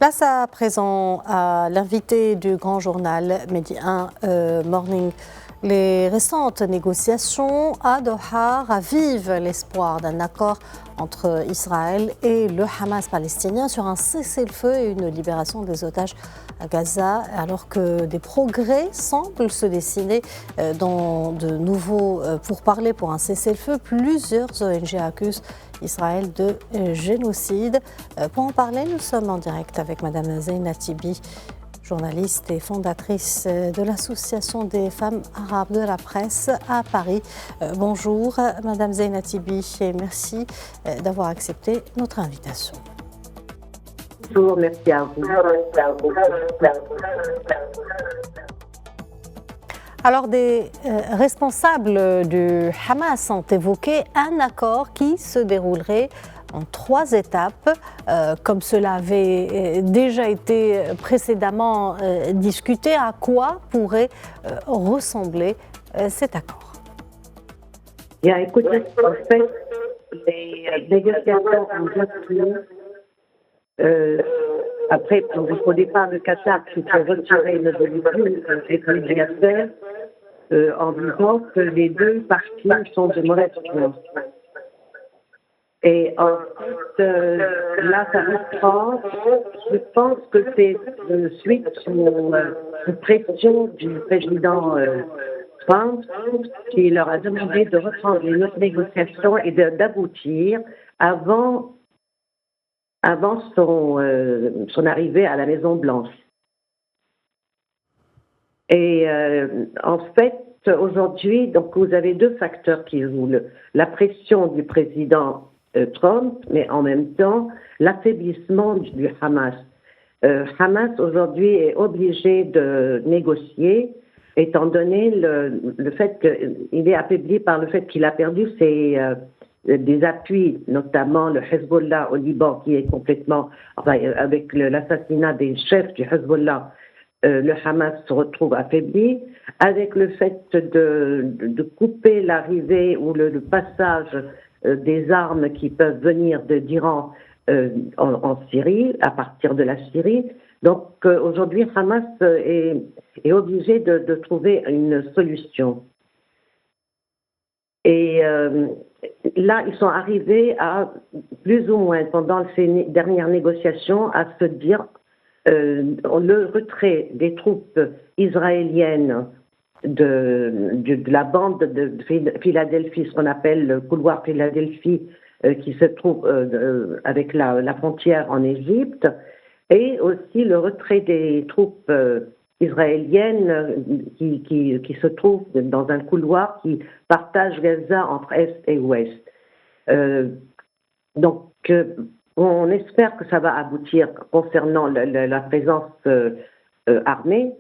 Place à présent à l'invité du grand journal Midi 1 Morning. Les récentes négociations à Doha ravivent l'espoir d'un accord entre Israël et le Hamas palestinien sur un cessez-le-feu et une libération des otages à Gaza, alors que des progrès semblent se dessiner dans de nouveaux pourparlers pour un cessez-le-feu. Plusieurs ONG accusent Israël de génocide. Pour en parler, nous sommes en direct avec Madame Zeina Tibi, journaliste et fondatrice de l'Association des femmes arabes de la presse à Paris. Bonjour Madame Zeina Tibi et merci d'avoir accepté notre invitation. Bonjour, merci à vous. Alors, des responsables du Hamas ont évoqué un accord qui se déroulerait en 3 étapes, comme cela avait déjà été précédemment discuté. À quoi pourrait ressembler cet accord? Bien, écoutez, en fait, les négociations ont repris après, au départ, le Qatar qui s'est retiré de l'affaire en disant que les deux parties sont de mauvaise foi. Et ensuite, là, ça reprend. Je pense que c'est suite aux pressions du président Trump qui leur a demandé de reprendre les autres négociations et d'aboutir avant son arrivée à la Maison-Blanche. Et en fait, aujourd'hui, donc vous avez 2 facteurs qui jouent. La pression du président Trump, mais en même temps, l'affaiblissement du Hamas. Hamas, aujourd'hui, est obligé de négocier, étant donné le fait qu'il est affaibli par le fait qu'il a perdu des appuis, notamment le Hezbollah au Liban, qui est complètement, avec l'assassinat des chefs du Hezbollah, le Hamas se retrouve affaibli, avec le fait de couper l'arrivée ou le passage des armes qui peuvent venir d'Iran en Syrie, à partir de la Syrie. Donc aujourd'hui, Hamas est obligé de trouver une solution. Et là, ils sont arrivés à, plus ou moins, pendant ces dernières négociations, à se dire le retrait des troupes israéliennes de la bande de Philadelphie, ce qu'on appelle le couloir Philadelphie, qui se trouve avec la frontière en Égypte, et aussi le retrait des troupes israéliennes qui se trouvent dans un couloir qui partage Gaza entre Est et Ouest. Donc, on espère que ça va aboutir concernant la présence armée,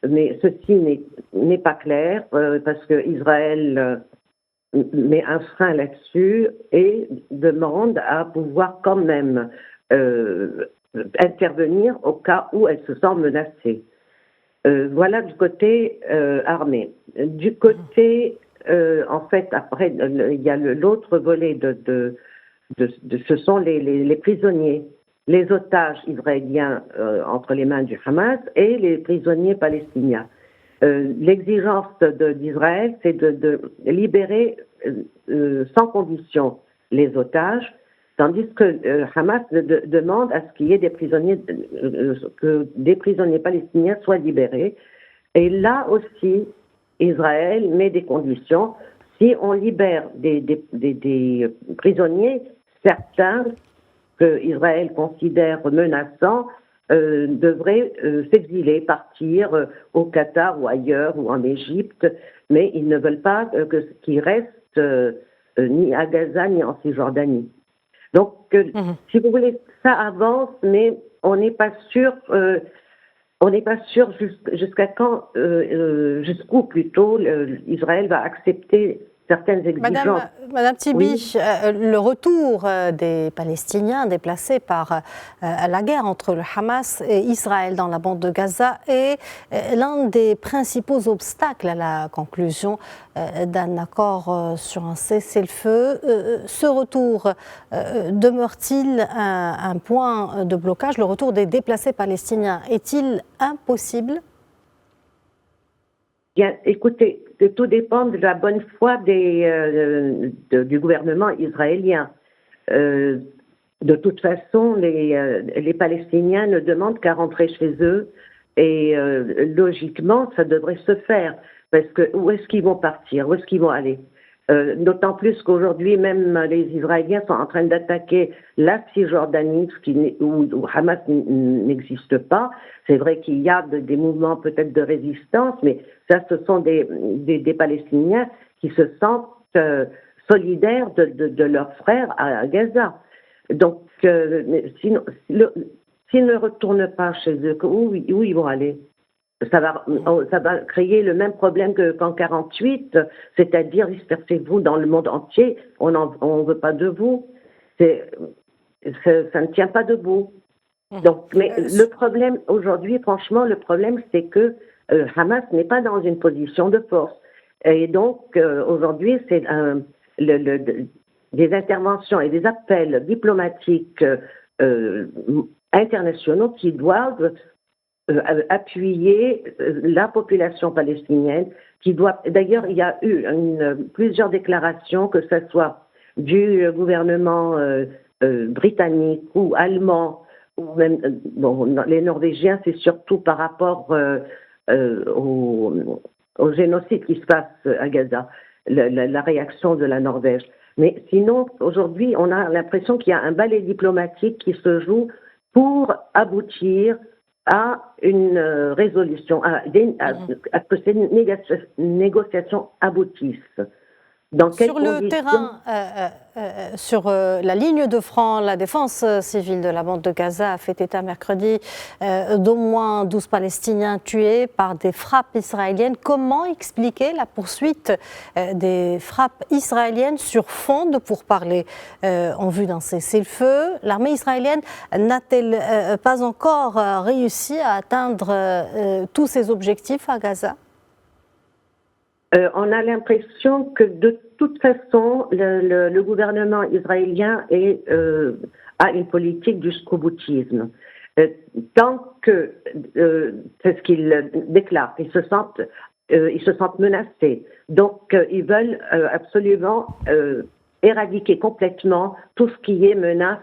mais ceci n'est pas clair parce que Israël met un frein là-dessus et demande à pouvoir quand même intervenir au cas où elle se sent menacée. Voilà du côté armé. Du côté, en fait, après, il y a l'autre volet ce sont les prisonniers, les otages israéliens entre les mains du Hamas et les prisonniers palestiniens. L'exigence d'Israël, c'est de libérer sans condition les otages, tandis que Hamas demande à ce qu'il y ait que des prisonniers palestiniens soient libérés. Et là aussi, Israël met des conditions. Si on libère des prisonniers, certains que Israël considère menaçants devraient s'exiler, partir au Qatar ou ailleurs ou en Égypte, mais ils ne veulent pas qu'ils restent ni à Gaza ni en Cisjordanie. Donc, si vous voulez, ça avance, mais on n'est pas sûr. On n'est pas sûr jusqu'à quand, jusqu'où plutôt, Israël va accepter certaines exigences. Madame Tibi, Oui. le retour des Palestiniens déplacés par la guerre entre le Hamas et Israël dans la bande de Gaza est l'un des principaux obstacles à la conclusion d'un accord sur un cessez-le-feu. Ce retour demeure-t-il un point de blocage? Le retour des déplacés palestiniens est-il impossible? Bien, écoutez, tout dépend de la bonne foi du gouvernement israélien. De toute façon, les Palestiniens ne demandent qu'à rentrer chez eux et logiquement, ça devrait se faire. Parce que où est-ce qu'ils vont partir? Où est-ce qu'ils vont aller? D'autant plus qu'aujourd'hui, même les Israéliens sont en train d'attaquer la Cisjordanie, où Hamas n'existe pas. C'est vrai qu'il y a des mouvements peut-être de résistance, mais ça, ce sont des Palestiniens qui se sentent solidaires de leurs frères à Gaza. Donc, s'ils ne retournent pas chez eux, où ils vont aller? Ça va créer le même problème qu'en 48, c'est-à-dire dispersez-vous dans le monde entier, on ne veut pas de vous. Ça ne tient pas debout. Donc, mais le problème aujourd'hui, franchement, le problème, c'est que Hamas n'est pas dans une position de force. Et donc, aujourd'hui, c'est des interventions et des appels diplomatiques internationaux qui doivent appuyer la population palestinienne, qui doit. D'ailleurs, il y a eu plusieurs déclarations, que ce soit du gouvernement britannique ou allemand, ou même les Norvégiens, c'est surtout par rapport au génocide qui se passe à Gaza, la réaction de la Norvège. Mais sinon, aujourd'hui, on a l'impression qu'il y a un ballet diplomatique qui se joue pour aboutir à une résolution, à que ces négociations aboutissent. Sur le terrain, sur la ligne de front, la défense civile de la bande de Gaza a fait état mercredi d'au moins 12 Palestiniens tués par des frappes israéliennes. Comment expliquer la poursuite des frappes israéliennes sur fond de pourparlers en vue d'un cessez-le-feu? L'armée israélienne n'a-t-elle pas encore réussi à atteindre tous ses objectifs à Gaza? On a l'impression que de toute façon, le gouvernement israélien a une politique du jusqu'au-boutisme. Tant que, c'est ce qu'ils déclarent, ils se sentent menacés. Donc, ils veulent absolument éradiquer complètement tout ce qui est menace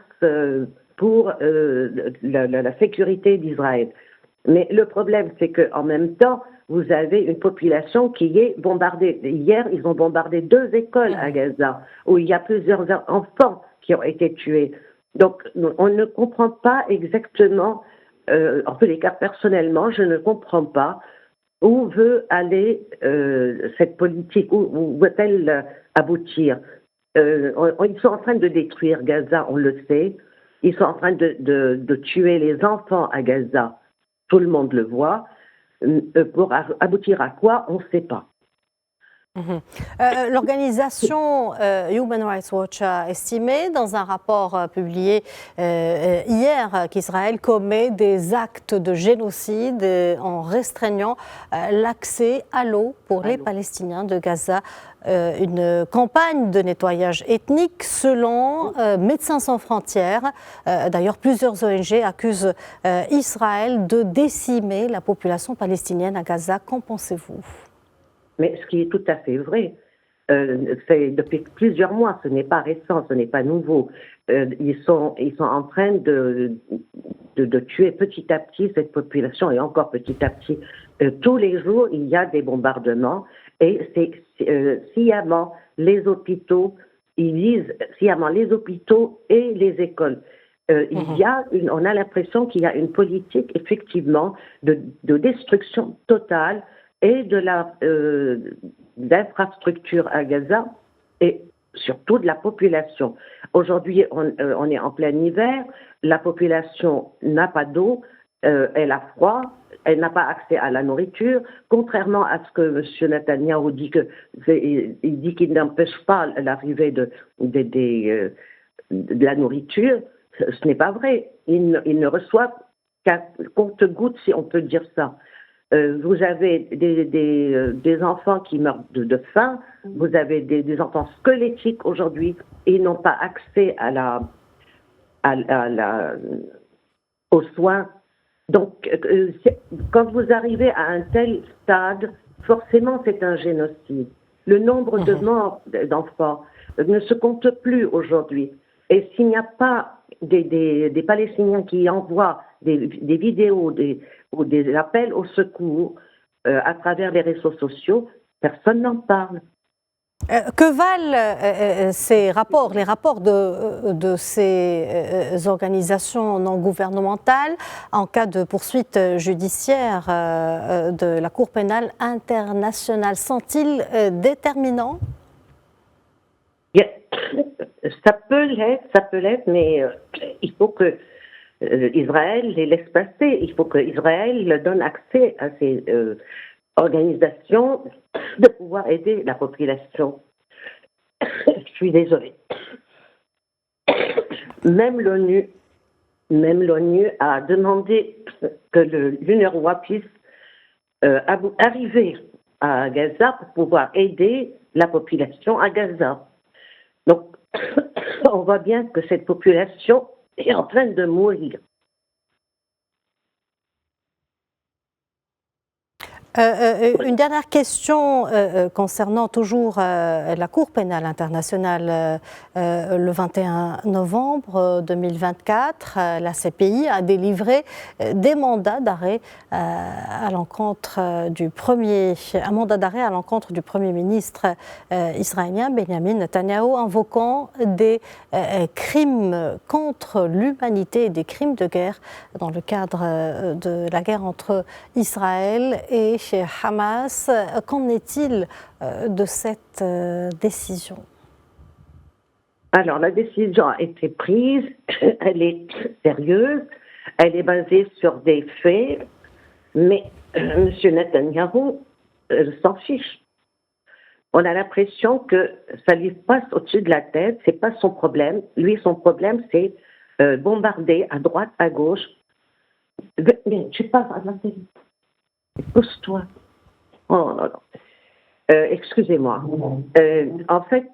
pour la sécurité d'Israël. Mais le problème, c'est qu'en même temps, vous avez une population qui est bombardée. Hier, ils ont bombardé 2 écoles à Gaza, où il y a plusieurs enfants qui ont été tués. Donc, on ne comprend pas exactement, en tous les cas, personnellement, je ne comprends pas où veut aller cette politique, où veut-elle aboutir. Ils sont en train de détruire Gaza, on le sait. Ils sont en train de tuer les enfants à Gaza. Tout le monde le voit. Pour aboutir à quoi, on ne sait pas. L'organisation Human Rights Watch a estimé dans un rapport publié hier qu'Israël commet des actes de génocide en restreignant l'accès à l'eau pour les Palestiniens de Gaza. Une campagne de nettoyage ethnique selon Médecins sans frontières. D'ailleurs, plusieurs ONG accusent Israël de décimer la population palestinienne à Gaza. Qu'en pensez-vous? Mais ce qui est tout à fait vrai, c'est depuis plusieurs mois, ce n'est pas récent, ce n'est pas nouveau. Ils sont en train de tuer petit à petit cette population et encore petit à petit. Tous les jours, il y a des bombardements et c'est sciemment les hôpitaux, ils visent sciemment les hôpitaux et les écoles. On a l'impression qu'il y a une politique effectivement de destruction totale et d'infrastructures à Gaza et surtout de la population. Aujourd'hui, on est en plein hiver, la population n'a pas d'eau, elle a froid, elle n'a pas accès à la nourriture, contrairement à ce que M. Netanyahou dit, il dit qu'il n'empêche pas l'arrivée de la nourriture. Ce n'est pas vrai. Il ne reçoit qu'un compte-gouttes, si on peut dire ça. Vous avez des enfants qui meurent de faim, vous avez des enfants squelettiques aujourd'hui, et ils n'ont pas accès aux soins. Donc, quand vous arrivez à un tel stade, forcément c'est un génocide. Le nombre de morts d'enfants ne se compte plus aujourd'hui. Et s'il n'y a pas des Palestiniens qui envoient des vidéos ou des appels au secours à travers les réseaux sociaux, personne n'en parle. Que valent ces rapports, les rapports de ces organisations non gouvernementales en cas de poursuite judiciaire de la Cour pénale internationale? Sont-ils déterminants? Ça peut l'être, mais il faut que Israël les laisse passer. Il faut que Israël donne accès à ces organisations de pouvoir aider la population. Je suis désolée. Même l'ONU a demandé que l'UNRWA puisse arriver à Gaza pour pouvoir aider la population à Gaza. Donc, on voit bien que cette population est en train de mourir. Une dernière question concernant toujours la Cour pénale internationale. Le 21 novembre 2024, la CPI a délivré des mandats d'arrêt à l'encontre du premier ministre israélien Benjamin Netanyahou, invoquant des crimes contre l'humanité et des crimes de guerre dans le cadre de la guerre entre Israël et chez Hamas. Qu'en est-il de cette décision? Alors, la décision a été prise, elle est sérieuse, elle est basée sur des faits, mais M. Netanyahou s'en fiche. On a l'impression que ça lui passe au-dessus de la tête, c'est pas son problème. Lui, son problème, c'est bombarder à droite, à gauche. Mais tu parles à la télé. Pousse-toi. Oh, non, non. Excusez-moi. En fait,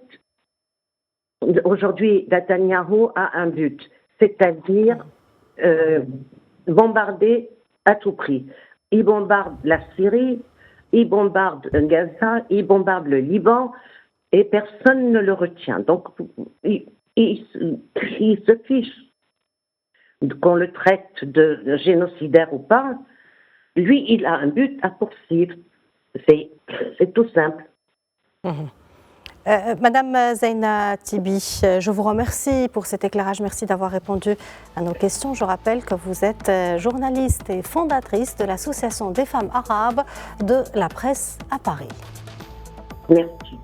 aujourd'hui, Netanyahou a un but, c'est-à-dire bombarder à tout prix. Il bombarde la Syrie, il bombarde Gaza, il bombarde le Liban, et personne ne le retient. Donc, il se fiche qu'on le traite de génocidaire ou pas. Lui, il a un but à poursuivre. C'est tout simple. Madame Zeina Tibi, je vous remercie pour cet éclairage. Merci d'avoir répondu à nos questions. Je rappelle que vous êtes journaliste et fondatrice de l'Association des femmes arabes de la presse à Paris. Merci.